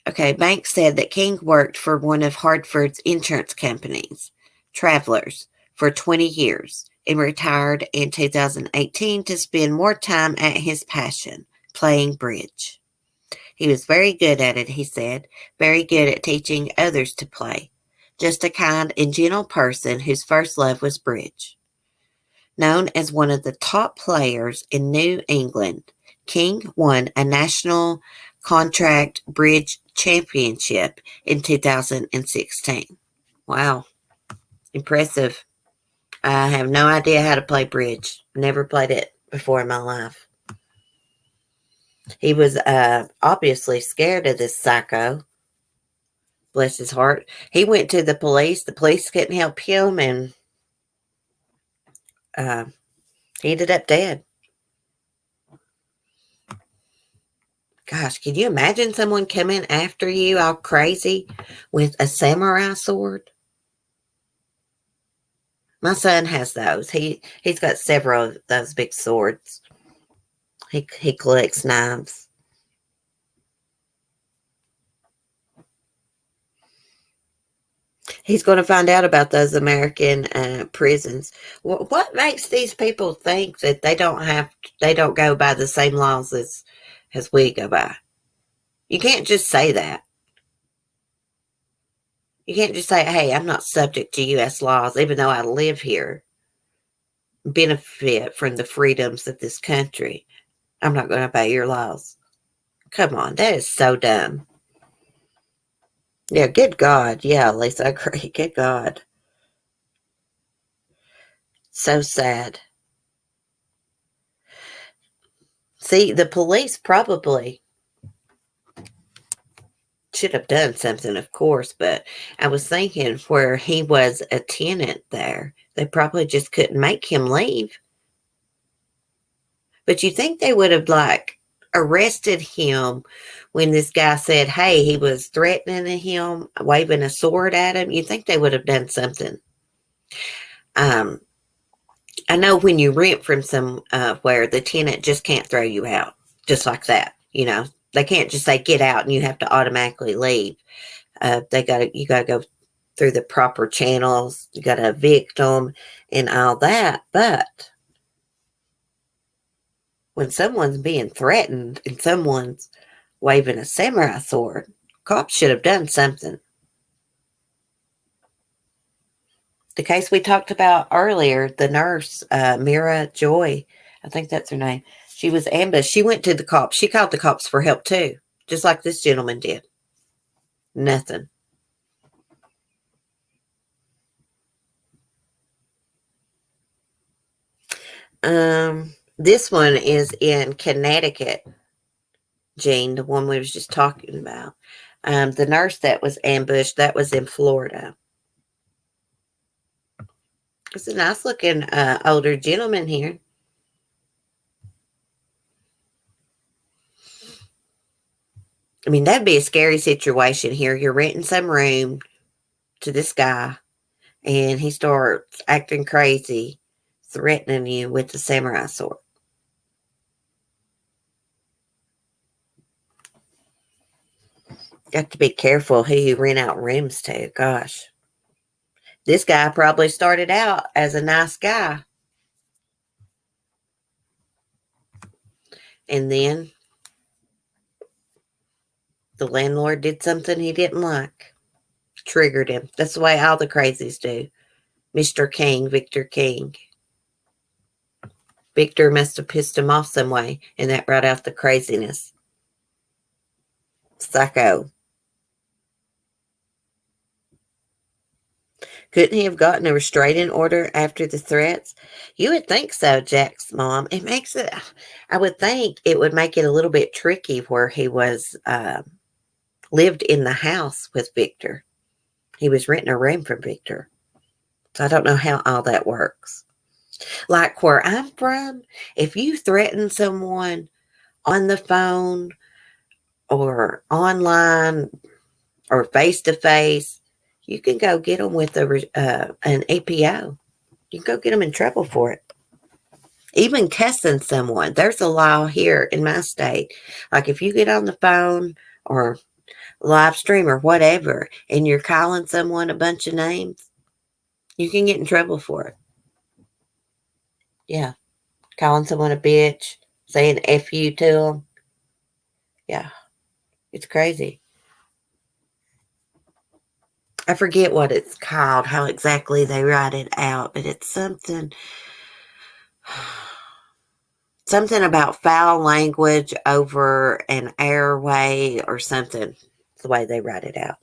Okay, Banks said that King worked for one of Hartford's insurance companies, Travelers, for 20 years and retired in 2018 to spend more time at his passion, playing bridge. He was very good at it, he said, very good at teaching others to play. Just a kind and gentle person whose first love was bridge. Known as one of the top players in New England, King won a national contract bridge championship in 2016. Wow, impressive. I have no idea how to play bridge. Never played it before in my life. He was obviously scared of this psycho. Bless his heart. He went to the police. The police couldn't help him, and he ended up dead. Gosh, can you imagine someone coming after you all crazy with a samurai sword? My son has those. He's got several of those big swords. He collects knives. He's going to find out about those American prisons. What makes these people think that they don't go by the same laws as we go by? You can't just say that. You can't just say, hey, I'm not subject to U.S. laws, even though I live here, benefit from the freedoms of this country. I'm not going to obey your laws. Come on, that is so dumb. Yeah, good God. Yeah, Lisa, I agree. Good God. So sad. See, the police probably should have done something, of course, but I was thinking where he was a tenant there, they probably just couldn't make him leave. But you think they would have, arrested him when this guy said, hey, he was threatening him, waving a sword at him? You think they would have done something. I know when you rent from somewhere, the tenant just can't throw you out just like that. They can't just say get out and you have to automatically leave. You gotta go through the proper channels. You gotta evict them and all that. But when someone's being threatened and someone's waving a samurai sword, cops should have done something. The case we talked about earlier, the nurse, Mira Joy, I think that's her name. She was ambushed. She went to the cops. She called the cops for help too, just like this gentleman did. Nothing. This one is in Connecticut, Jean, the one we was just talking about. The nurse that was ambushed, that was in Florida. It's a nice looking older gentleman here. I mean, that'd be a scary situation here. You're renting some room to this guy, and he starts acting crazy, threatening you with the samurai sword. Got to be careful who you rent out rooms to. Gosh. This guy probably started out as a nice guy. And then the landlord did something he didn't like. Triggered him. That's the way all the crazies do. Mr. King, Victor King. Victor must have pissed him off some way, and that brought out the craziness. Psycho. Couldn't he have gotten a restraining order after the threats? You would think so, Jack's mom. I would think it would make it a little bit tricky where he was, lived in the house with Victor. He was renting a room from Victor. So I don't know how all that works. Like where I'm from, if you threaten someone on the phone or online or face-to-face, you can go get them with an APO. You can go get them in trouble for it. Even cussing someone. There's a law here in my state. Like if you get on the phone or live stream or whatever and you're calling someone a bunch of names, you can get in trouble for it. Yeah. Calling someone a bitch, saying F you to them. Yeah. It's crazy. I forget what it's called, how exactly they write it out, but it's something about foul language over an airway or something. It's the way they write it out.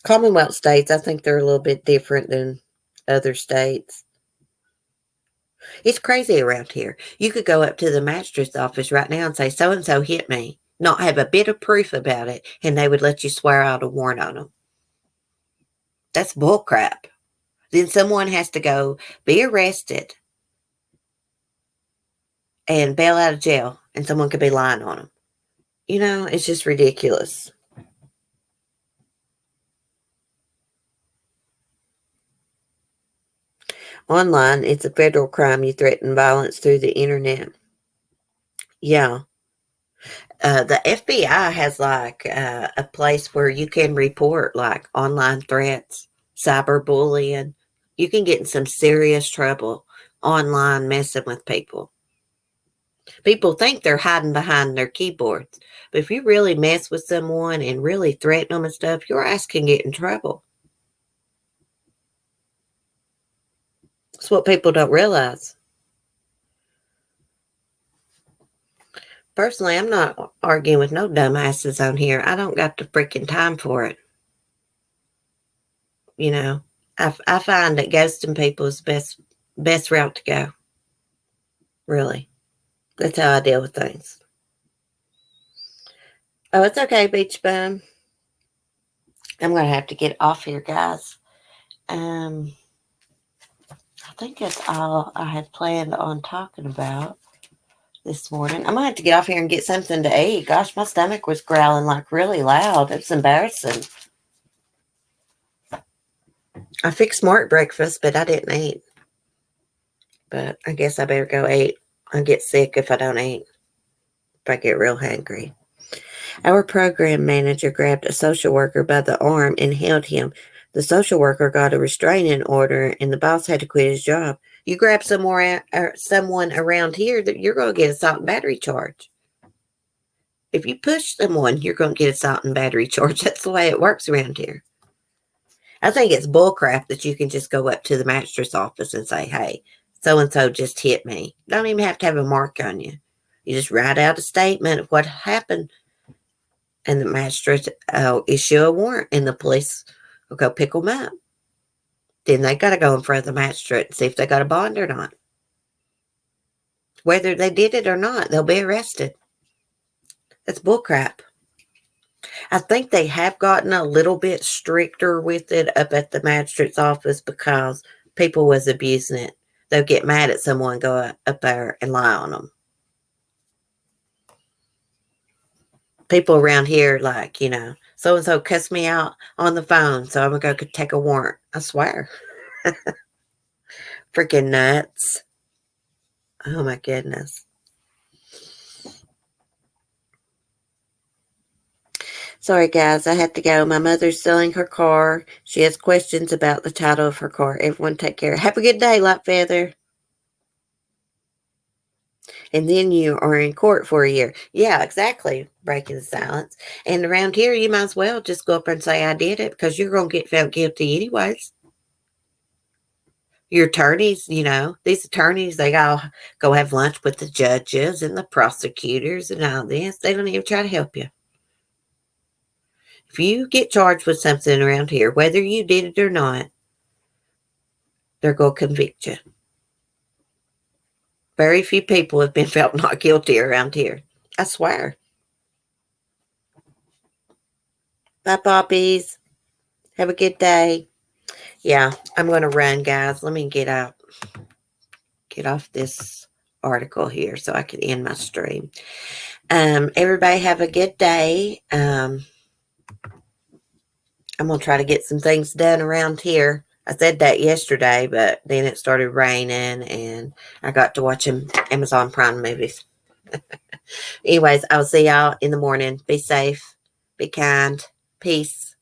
Commonwealth states, I think they're a little bit different than other states. It's crazy around here. You could go up to the magistrate's office right now and say, so-and-so hit me, not have a bit of proof about it, and they would let you swear out a warrant on them. That's bullcrap. Then someone has to go be arrested and bail out of jail, and someone could be lying on them. You know, it's just ridiculous. Online, it's a federal crime. You threaten violence through the internet. Yeah. The FBI has like a place where you can report like online threats, cyberbullying. You can get in some serious trouble online messing with people. People think they're hiding behind their keyboards, but if you really mess with someone and really threaten them and stuff, your ass can get in trouble. That's what people don't realize. Personally, I'm not arguing with no dumbasses on here. I don't got the freaking time for it. You know, I find that ghosting people is the best route to go. Really. That's how I deal with things. Oh, it's okay, Beach Bum. I'm going to have to get off here, guys. I think that's all I had planned on talking about this morning. I'm going to have to get off here and get something to eat. Gosh, my stomach was growling like really loud. It's embarrassing. I fixed smart breakfast, but I didn't eat. But I guess I better go eat. I'll get sick if I don't eat. If I get real hungry. Our program manager grabbed a social worker by the arm and held him. The social worker got a restraining order, and the boss had to quit his job. You grab someone around here, that you're going to get assault and battery charge. If you push someone, you're going to get assault and battery charge. That's the way it works around here. I think it's bullcrap that you can just go up to the magistrate's office and say, hey, so-and-so just hit me. You don't even have to have a mark on you. You just write out a statement of what happened, and the magistrate will issue a warrant, and the police will go pick them up. Then they got to go in front of the magistrate and see if they got a bond or not. Whether they did it or not, they'll be arrested. That's bullcrap. I think they have gotten a little bit stricter with it up at the magistrate's office because people was abusing it. They'll get mad at someone, go up there and lie on them. People around here like, you know, so-and-so cussed me out on the phone, so I'm going to go take a warrant. I swear. Freaking nuts. Oh, my goodness. Sorry, guys, I have to go. My mother's selling her car. She has questions about the title of her car. Everyone take care. Have a good day, Light Feather. And then you are in court for a year. Yeah, exactly. Breaking the silence. And around here, you might as well just go up and say, I did it, because you're going to get found guilty anyways. Your attorneys, you know, these attorneys, they all go have lunch with the judges and the prosecutors and all this. They don't even try to help you. If you get charged with something around here, whether you did it or not, they're going to convict you. Very few people have been felt not guilty around here. I swear. Bye, poppies. Have a good day. Yeah, I'm going to run, guys. Let me get off this article here so I can end my stream. Everybody have a good day. I'm going to try to get some things done around here I said that yesterday, but then it started raining and I got to watch Amazon Prime movies. Anyways, I'll see y'all in the morning. Be safe. Be kind. Peace.